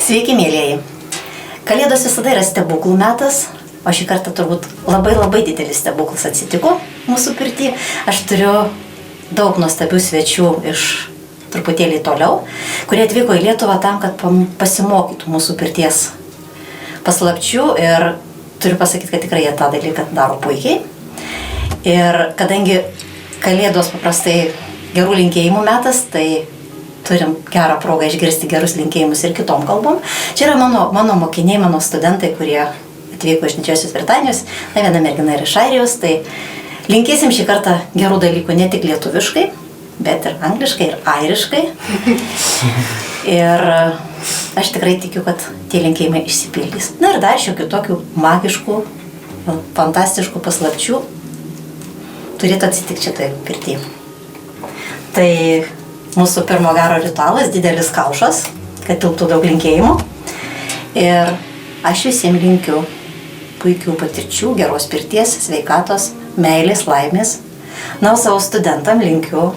Sveiki, mėlėjai. Kalėdos visada yra stebuklų metas, o šį kartą turbūt labai didelis stebuklas atsitiko mūsų pirty. Aš turiu daug nuostabių svečių iš truputėlį toliau, kurie atvyko į Lietuvą tam, kad pasimokytų mūsų pirties paslapčių ir turiu pasakyti, kad tikrai jie tą dalyką daro puikiai. Ir kadangi Kalėdos paprastai gerų linkėjimų metas, tai turim gerą progą išgirsti gerus linkėjimus ir kitom kalbom. Čia yra mano mokiniai, mano studentai, kurie atvyko iš ketvirtadieniais, viena mergina yra iš Airijos, tai linkėsim šį kartą gerų dalykų ne tik lietuviškai, bet ir angliškai, ir airiškai. Ir aš tikrai tikiu, kad tie linkėjimai išsipildys. Na ir dar šiokių tokių magiškų, fantastiškų paslapčių turėtų atsitikti šitoj pirty. Tai mūsų pirmo gero ritualas, didelis kaušas, kad tilptų daug linkėjimų. Ir aš visiems linkiu puikių patirčių, geros pirties, sveikatos, meilės, laimės. Na, o savo studentam linkiu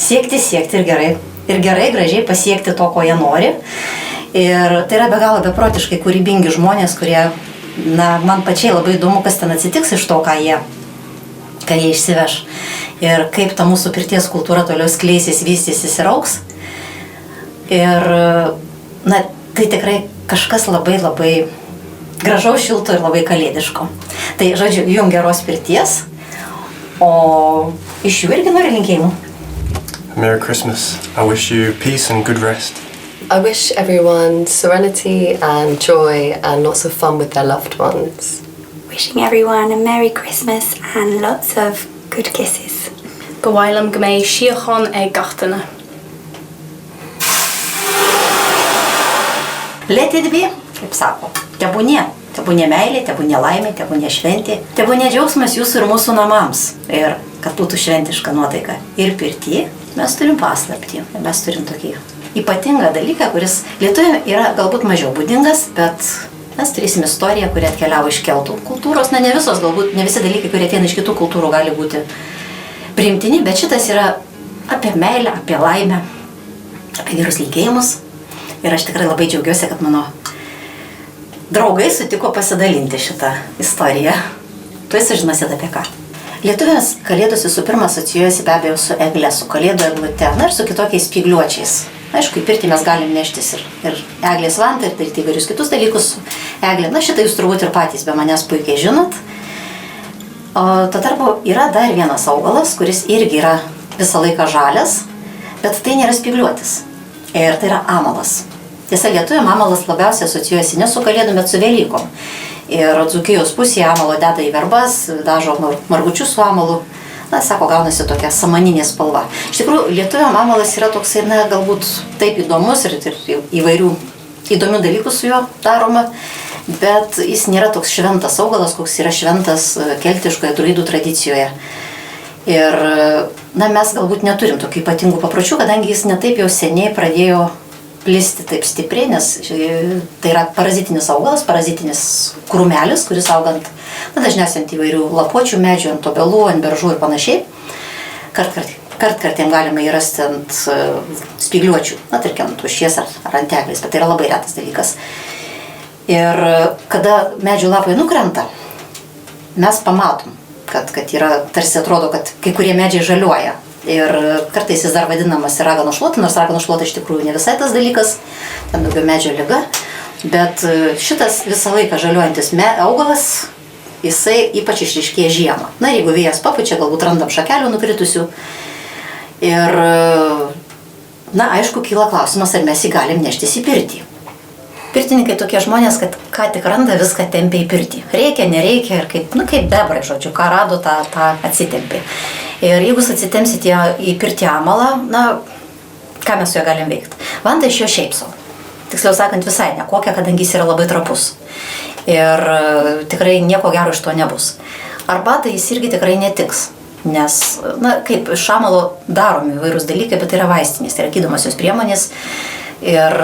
siekti ir gerai, gražiai pasiekti to, ko jie nori. Ir tai yra be galo beprotiškai kūrybingi žmonės, kurie, man pačiai labai įdomu, kas ten atsitiks iš to, ką jie išsiveš. Ir kaip ta mūsų pirties kultūra toliau skleisis, vystysis ir augs. Ir, tai tikrai kažkas labai gražaus, šilto ir labai kalėdiško. Tai, žodžiu, jums geros pirties, o iš jų irgi noriu linkėjimų. Merry Christmas. I wish you peace and good rest. I wish everyone serenity and joy and lots of fun with their loved ones. Wishing everyone a Merry Christmas and lots of good kisses. Gawailam gymau siachon gachtainna. Let it be, kaip sako, tebūnie meilė, tebūnie laimė, tebūnie šventė, tebūnie džiaugsmas jūsų ir mūsų namams. Ir kad būtų šventiška nuotaika. Ir pirty mes turim paslaptį, mes turim tokį ypatingą dalyką, kuris lietuviam yra galbūt mažiau būdingas, bet mes turėsim istoriją, kuri atkeliavo iš keltų kultūros. Ne visi dalykai, kurie ateina iš kitų kultūrų, gali būti priimtini, bet šitas yra apie meilę, apie laimę, apie gerus linkėjimus. Ir aš tikrai labai džiaugiuosi, kad mano draugai sutiko pasidalinti šitą istoriją. Tuoj sužinosit apie ką. Lietuviams kalėdos visų pirma asocijuojasi be abejo su egle, su kalėdų eglute, ir su kitokiais spygliuočiais. Aišku, į pirtį mes galim neštis ir eglės vantą, ir daryti įvairius kitus dalykus su eglė. Šitą jūs turbūt ir patys be manęs puikiai žinot. O tuo tarpu yra dar vienas augalas, kuris irgi yra visą laiką žalias, bet tai nėra spygliuotis. Ir tai yra amalas. Tiesa, lietuviam amalas labiausiai asocijuojasi ne su kalėdom, bet su Velykom. Ir Dzūkijos pusėje amalo deda į verbas, dažo margučius su amalu. Sako, gaunasi tokia samaninė spalva. Iš tikrųjų, lietuviam amalas yra toksai, galbūt taip įdomus ir įvairių įdomių dalykų su juo daroma, bet jis nėra toks šventas augalas, koks yra šventas keltiškoje druidų tradicijoje. Ir mes galbūt neturim tokių ypatingų papročių, kadangi jis netaip jau seniai pradėjo plisti taip stipriai, nes tai yra parazitinis augalas, parazitinis krūmelis, kuris augant dažniausiai ant įvairių lapuočių medžių, ant obelų, ant beržų ir panašiai. Kartkartėm galima jį rasti ant spygliuočių, tarkim, ant pušies ar ant eglės, bet tai yra labai retas dalykas. Ir kada medžių lapai nukrenta, mes pamatom, kad yra, tarsi atrodo, kad kai kurie medžiai žaliuoja. Ir kartais jis dar vadinamas raganos šluota, nors raganos šluota iš tikrųjų ne visai tas dalykas, ten daugiau medžio liga. Bet šitas visą laiką žaliuojantis augalas, jisai ypač išryškėja žiemą. Ir jeigu vėjas papučia, galbūt randam šakelių nukritusių. Ir, aišku, kyla klausimas, ar mes jį galim neštis į pirtį. Pirtininkai tokie žmonės, kad ką tik randa, viską tempia į pirtį. Reikia, nereikia ir kaip bebrai, žodžiu, ką rado, tą atsitempia. Ir jeigu jūs atsitempsite į pirtį amalą, ką mes su juo galim veikti? Vanta iš jo šiaip savo. Tiksliau sakant, visai nekokia, kadangi jis yra labai trapus. Ir tikrai nieko gero iš to nebus. Arbatą jis irgi tikrai netiks. Nes, kaip iš amalo daromi įvairūs dalykai, bet tai yra vaistinės, tai yra gydomosios priemonės. Ir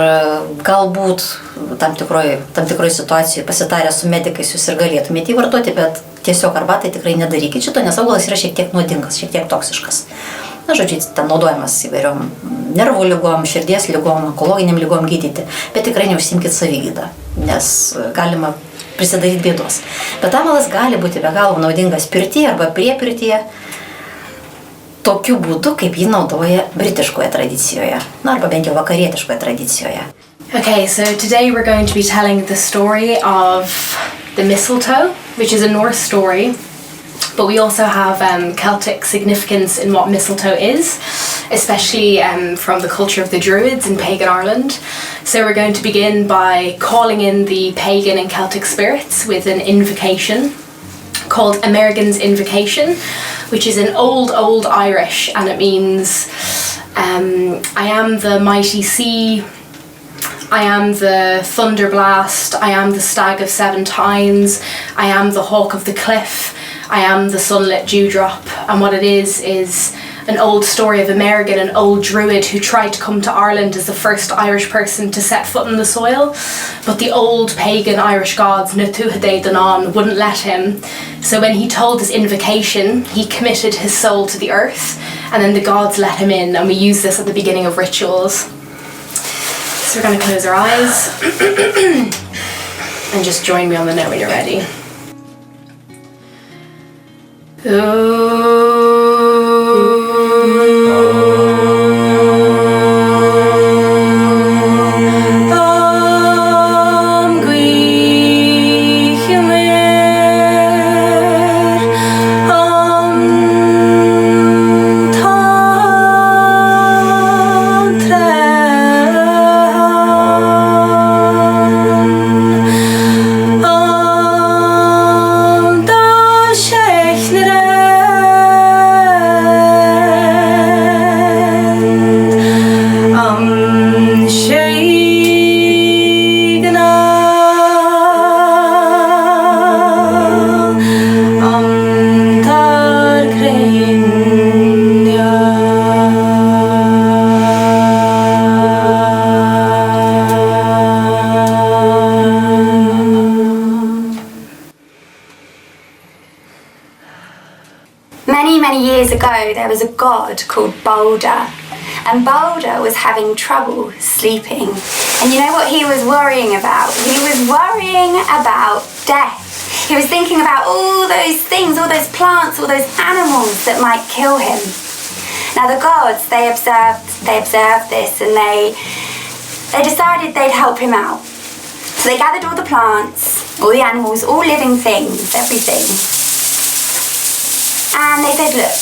galbūt tam tikroj situacijoje pasitarę su medikais jūs ir galėtumėte įvartoti, bet tiesiog arbatai tikrai nedarykit šito, nes augalas yra šiek tiek nuodingas, šiek tiek toksiškas. Na, žodžiu, ten naudojamas įvairiom nervų ligom, širdies ligom, onkologiniam ligom gydyti, bet tikrai neužsimkit savigydą, nes galima prisidaryti bėdos. Bet amalas gali būti be galo naudingas pirtyje arba prie pirtyje, tokiu būdu, kaip jį naudoja britiškoje tradicijoje, na, arba bent jau vakarietiškoje tradicijoje. Okay, so today we're going to be telling the story of the mistletoe, which is a Norse story, but we also have Celtic significance in what mistletoe is, especially from the culture of the Druids in pagan Ireland. So we're going to begin by calling in the pagan and Celtic spirits with an invocation called American's Invocation, which is an old Irish, and it means I am the mighty sea, I am the thunder blast, I am the stag of 7 tines, I am the hawk of the cliff, I am the sunlit dewdrop. And what it is an old story of American, an old druid who tried to come to Ireland as the first Irish person to set foot in the soil, but the old pagan Irish gods, na tuatha danan, wouldn't let him. So when he told his invocation, he committed his soul to the earth, and then the gods let him in, and we use this at the beginning of rituals. So we're going to close our eyes and just join me on the note when you're ready. Many years ago, there was a god called Balder, and Balder was having trouble sleeping. And you know what he was worrying about? He was worrying about death. He was thinking about all those things, all those plants, all those animals that might kill him. Now the gods, they observed this, and they decided they'd help him out. So they gathered all the plants, all the animals, all living things, everything. And they said, look,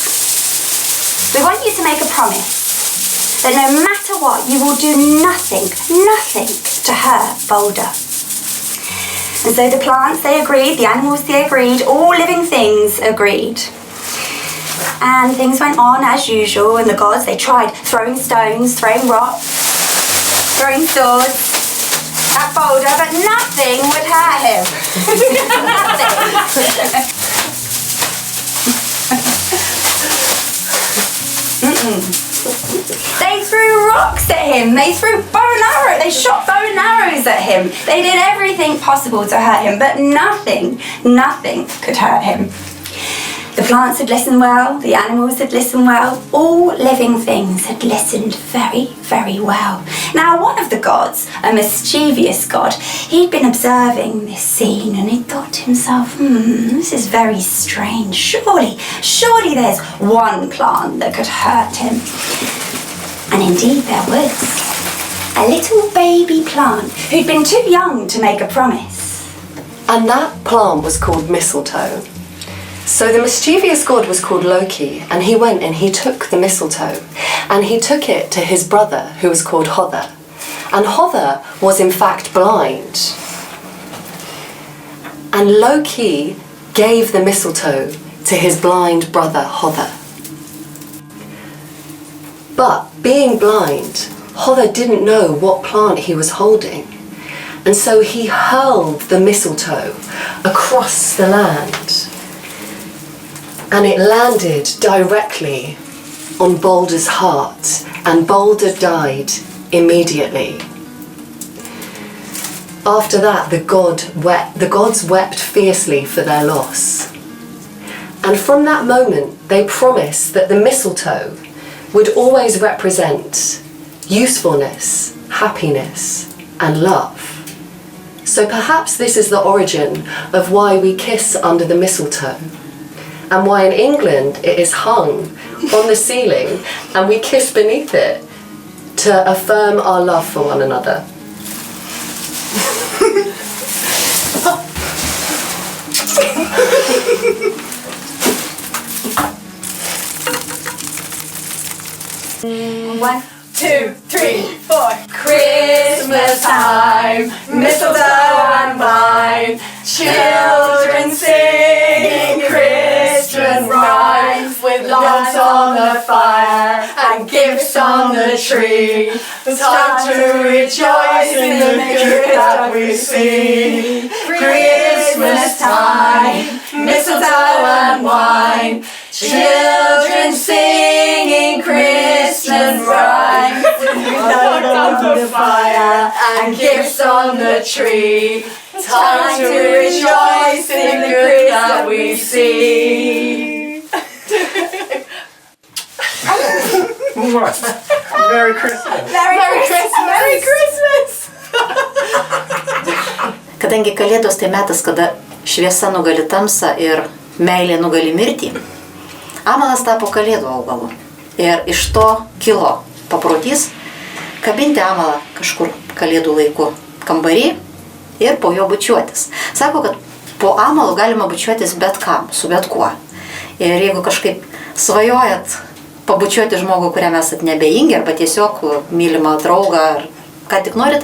we want you to make a promise that no matter what, you will do nothing to hurt Balder. And so the plants, they agreed, the animals, they agreed, all living things agreed. And things went on as usual, and the gods, they tried throwing stones, throwing rocks, throwing swords at Balder, but nothing would hurt him. Nothing. They threw rocks at him, they threw bow and arrow, they shot bow and arrows at him. They did everything possible to hurt him, but nothing could hurt him. The plants had listened well, the animals had listened well, all living things had listened very, very well. Now one of the gods, a mischievous god, he'd been observing this scene and he thought to himself, this is very strange. Surely there's one plant that could hurt him. And indeed there was. A little baby plant who'd been too young to make a promise. And that plant was called mistletoe. So the mischievous god was called Loki, and he went and he took the mistletoe and he took it to his brother, who was called Hother. And Hother was in fact blind. And Loki gave the mistletoe to his blind brother Hother. But being blind, Hother didn't know what plant he was holding. And so he hurled the mistletoe across the land. And it landed directly on Balder's heart, and Balder died immediately. After that, the gods wept fiercely for their loss. And from that moment, they promised that the mistletoe would always represent usefulness, happiness, and love. So perhaps this is the origin of why we kiss under the mistletoe, and why in England it is hung on the ceiling and we kiss beneath it to affirm our love for one another. One, 2, 3, 4. Christmas time, mistletoe and wine, children singing Christian rhymes with logs on the fire and gifts on the tree. It's time to rejoice in the good that we see. Christmas time, mistletoe and wine, children singing Christian rhymes with logs on the fire and gifts on the tree. Time to rejoice in the good that we see. What? Merry Christmas! Merry Christmas! Merry Christmas! Kadangi Kalėdos tai metas, kada šviesa nugali tamsą ir meilė nugali mirtį, Amalas tapo Kalėdų augalu. Ir iš to kilo paprotys kabinti Amalą kažkur Kalėdų laiku kambarį ir po jo bučiuotis. Sako, kad po Amalu galima bučiuotis bet kam, su bet kuo. Ir jeigu kažkaip svajojat pabučiuoti žmogų, kuriam esat nebejingi, arba tiesiog mylimą draugą, ar ką tik norit,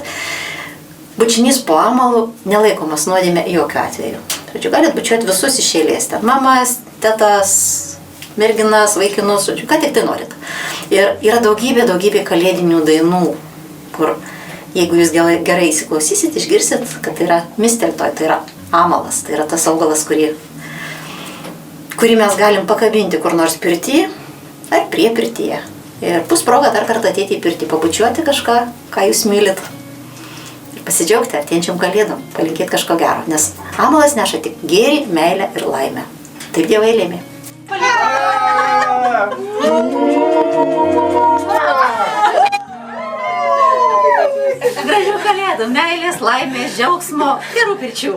bučinys po Amalu nelaikomas nuodėme jokiu atveju. Žodžiu, galit bučiuoti visus iš eilės, ten mamas, tetas, merginas, vaikinus, žodžiu, ką tik tai norit. Ir yra daugybė kalėdinių dainų, kur jeigu jūs gerai įsiklausysit, išgirsit, kad tai yra misteltoj, tai yra Amalas, tai yra tas augalas, kurį mes galim pakabinti kur nors pirtyje ar prie pirtyje. Ir bus proga dar kartą ateiti į pirtį, pabučiuoti kažką, ką jūs mylit. Ir pasidžiaugti artėjančiam Kalėdom, palinkėti kažko gero, nes Amalas neša tik gėrį, meilę ir laimę. Taip Dievai lėmė. Gražių Kalėdų, meilės, laimės, džiaugsmo, gerų pirčių.